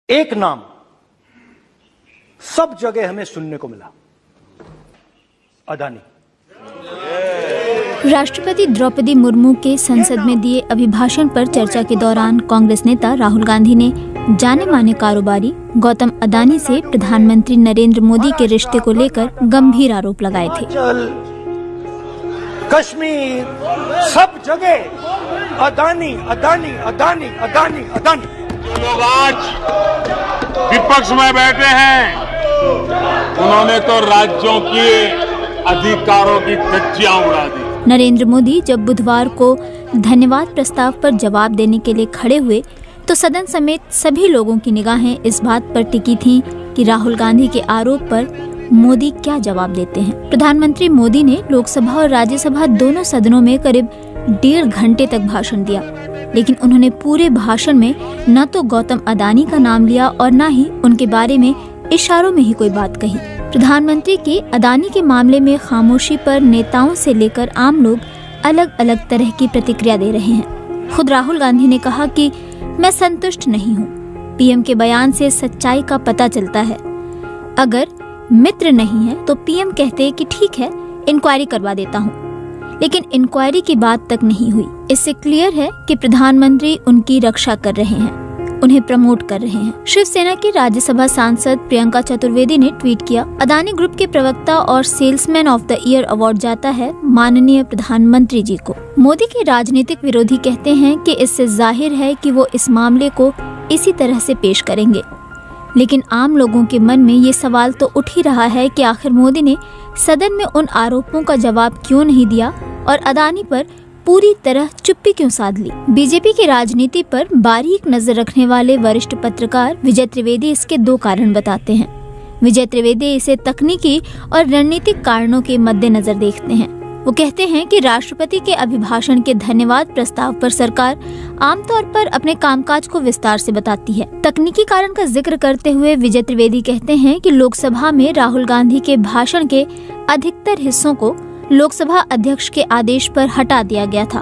एक नाम सब जगह हमें सुनने को मिला, अदानी। राष्ट्रपति द्रौपदी मुर्मू के संसद में दिए अभिभाषण पर चर्चा के दौरान कांग्रेस नेता राहुल गांधी ने जाने माने कारोबारी गौतम अदानी से प्रधानमंत्री नरेंद्र मोदी के रिश्ते को लेकर गंभीर आरोप लगाए थे। कश्मीर, सब जगह अदानी अदानी अदानी अदानी अदानी। जो लोग आज विपक्ष में बैठे हैं, उन्होंने तो राज्यों के अधिकारों की धज्जियां उड़ा दी। नरेंद्र मोदी जब बुधवार को धन्यवाद प्रस्ताव पर जवाब देने के लिए खड़े हुए तो सदन समेत सभी लोगों की निगाहें इस बात पर टिकी थीं कि राहुल गांधी के आरोप पर मोदी क्या जवाब देते हैं। प्रधानमंत्री मोदी ने लोकसभा और राज्यसभा दोनों सदनों में करीब 1.5 घंटे तक भाषण दिया, लेकिन उन्होंने पूरे भाषण में न तो गौतम अदानी का नाम लिया और न ही उनके बारे में इशारों में ही कोई बात कही। प्रधानमंत्री की अदानी के मामले में खामोशी पर नेताओं से लेकर आम लोग अलग अलग तरह की प्रतिक्रिया दे रहे हैं। खुद राहुल गांधी ने कहा कि मैं संतुष्ट नहीं हूँ। पीएम के बयान से सच्चाई का पता चलता है। अगर मित्र नहीं है तो पीएम कहते हैं कि ठीक है, इंक्वायरी करवा देता हूँ, लेकिन इंक्वायरी की बात तक नहीं हुई। इससे क्लियर है कि प्रधानमंत्री उनकी रक्षा कर रहे हैं, उन्हें प्रमोट कर रहे हैं। शिवसेना की राज्यसभा सांसद प्रियंका चतुर्वेदी ने ट्वीट किया, अदानी ग्रुप के प्रवक्ता और salesman of the year award जाता है माननीय प्रधानमंत्री जी को। मोदी के राजनीतिक विरोधी कहते हैं कि इससे जाहिर है कि वो इस मामले को इसी तरह से पेश करेंगे, लेकिन आम लोगों के मन में ये सवाल तो उठ ही रहा है कि आखिर मोदी ने सदन में उन आरोपों का जवाब क्यों नहीं दिया और अदानी पर पूरी तरह चुप्पी क्यों साध ली। बीजेपी की राजनीति पर बारीक नजर रखने वाले वरिष्ठ पत्रकार विजय त्रिवेदी इसके 2 कारण बताते हैं। विजय त्रिवेदी इसे तकनीकी और रणनीतिक कारणों के मद्देनजर देखते हैं। वो कहते हैं कि राष्ट्रपति के अभिभाषण के धन्यवाद प्रस्ताव पर सरकार आमतौर पर अपने कामकाज को विस्तार से बताती है। तकनीकी कारण का जिक्र करते हुए विजय त्रिवेदी कहते हैं कि लोकसभा में राहुल गांधी के भाषण के अधिकतर हिस्सों को लोकसभा अध्यक्ष के आदेश पर हटा दिया गया था,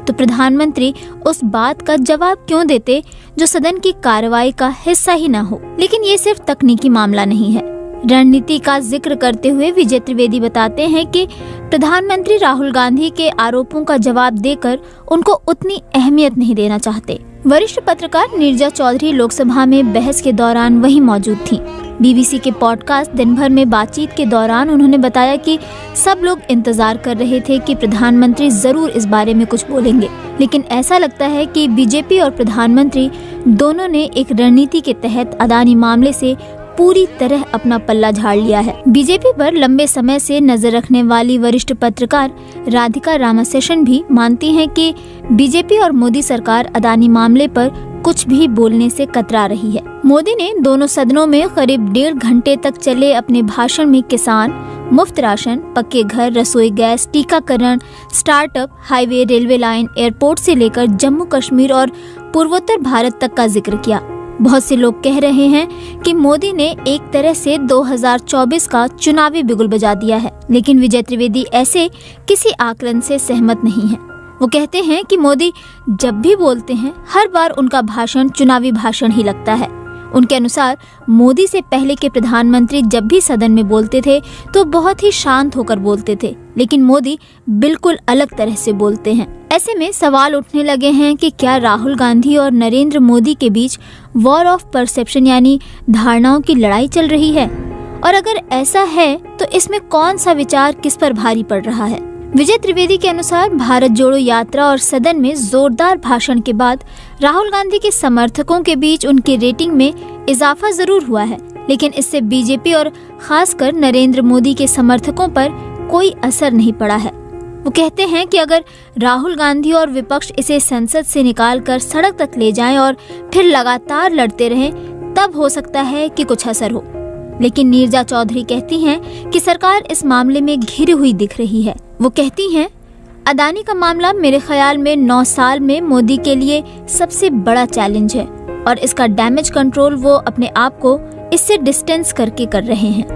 तो प्रधानमंत्री उस बात का जवाब क्यों देते जो सदन की कार्रवाई का हिस्सा ही न हो। लेकिन ये सिर्फ तकनीकी मामला नहीं है। रणनीति का जिक्र करते हुए विजय त्रिवेदी बताते हैं कि प्रधानमंत्री राहुल गांधी के आरोपों का जवाब देकर उनको उतनी अहमियत नहीं देना चाहते। वरिष्ठ पत्रकार नीरजा चौधरी लोकसभा में बहस के दौरान वहीं मौजूद थीं। बीबीसी के पॉडकास्ट दिन भर में बातचीत के दौरान उन्होंने बताया कि सब लोग इंतजार कर रहे थे कि प्रधानमंत्री जरूर इस बारे में कुछ बोलेंगे, लेकिन ऐसा लगता है कि बीजेपी और प्रधानमंत्री दोनों ने एक रणनीति के तहत अदानी मामले से पूरी तरह अपना पल्ला झाड़ लिया है। बीजेपी पर लंबे समय से नजर रखने वाली वरिष्ठ पत्रकार राधिका रामाशेषन भी मानती हैं कि बीजेपी और मोदी सरकार अदानी मामले पर कुछ भी बोलने से कतरा रही है। मोदी ने दोनों सदनों में करीब 1.5 घंटे तक चले अपने भाषण में किसान, मुफ्त राशन, पक्के घर, रसोई गैस, टीकाकरण, startup, highway, railway line, airport से लेकर जम्मू कश्मीर और पूर्वोत्तर भारत तक का जिक्र किया। बहुत से लोग कह रहे हैं कि मोदी ने एक तरह से 2024 का चुनावी बिगुल बजा दिया है, लेकिन विजय त्रिवेदी ऐसे किसी आकलन से सहमत नहीं है। वो कहते हैं कि मोदी जब भी बोलते हैं हर बार उनका भाषण चुनावी भाषण ही लगता है। उनके अनुसार मोदी से पहले के प्रधानमंत्री जब भी सदन में बोलते थे तो बहुत ही शांत होकर बोलते थे, लेकिन मोदी बिल्कुल अलग तरह से बोलते हैं। ऐसे में सवाल उठने लगे हैं कि क्या राहुल गांधी और नरेंद्र मोदी के बीच वॉर ऑफ परसेप्शन यानी धारणाओं की लड़ाई चल रही है, और अगर ऐसा है तो इसमें कौन सा विचार किस पर भारी पड़ रहा है। विजय त्रिवेदी के अनुसार भारत जोड़ो यात्रा और सदन में जोरदार भाषण के बाद राहुल गांधी के समर्थकों के बीच उनकी रेटिंग में इजाफा जरूर हुआ है, लेकिन इससे बीजेपी और खासकर नरेंद्र मोदी के समर्थकों पर कोई असर नहीं पड़ा है। वो कहते हैं कि अगर राहुल गांधी और विपक्ष इसे संसद से निकालकर सड़क तक ले जाएं और फिर लगातार लड़ते रहें, तब हो सकता है कि कुछ असर हो। लेकिन नीरजा चौधरी कहती हैं कि सरकार इस मामले में घिरी हुई दिख रही है। वो कहती हैं, अदानी का मामला मेरे ख्याल में 9 साल में मोदी के लिए सबसे बड़ा चैलेंज है और इसका डैमेज कंट्रोल वो अपने आप को इससे डिस्टेंस करके कर रहे हैं।